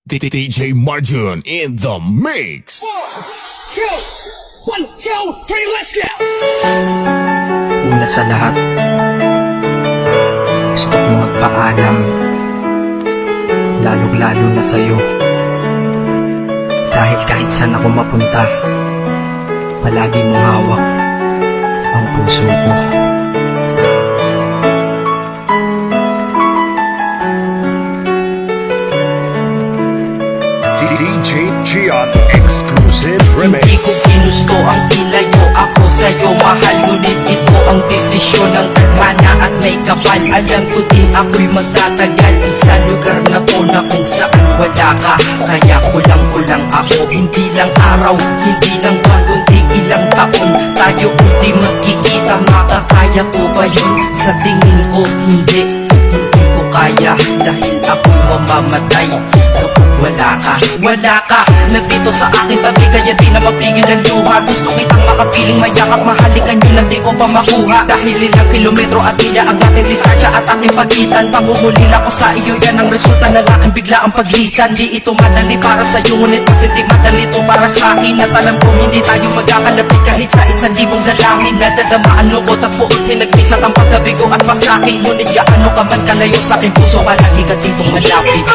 DJ Marjun in the mix. 1, 2, 3, let's go! Una sa lahat, gusto kong magpaalam, lalong-lalo na sa'yo. Dahil kahit saan ako mapunta, palagi mong hawak ang puso ko. DJ Gian Exclusive Hindi Remix. ko ginusto ang ilayo ako sa'yo, mahal. Ngunit ito ang desisyon ng tadhana at may kapal. Alam ko din ako'y magtatagal sa lugar na to na kung saan wala ka. Kaya kulang-kulang ako, hindi lang araw, hindi lang buwan, kundi ilang taon. Tayo hindi magkikita, makakaya ko ba yun? Sa tingin ko hindi ko kaya. Dahil ako mamamatay wala ka nandito sa aking tabi, kaya di na mapigil ang luha. Gusto kitang makapiling mayakap, mahalikan yun lang di ko pa makuha. Dahil ilang kilometro at milya ang ating distansya at ating pagitan. Pamumulila ko sa iyo, yan ang resulta na laking bigla ang paglisan. Di ito madali para sa'yo, ngunit mas hindi madali ito para sa akin. At alam ko hindi tayo magkakalapit kahit sa 1,000 dalangin. Nadadamaan lukot at buot, hinagpisat ang pagkabigo at masakit. Ngunit gaano ka man kalayo sa aking puso, palagi ka ditong malapit.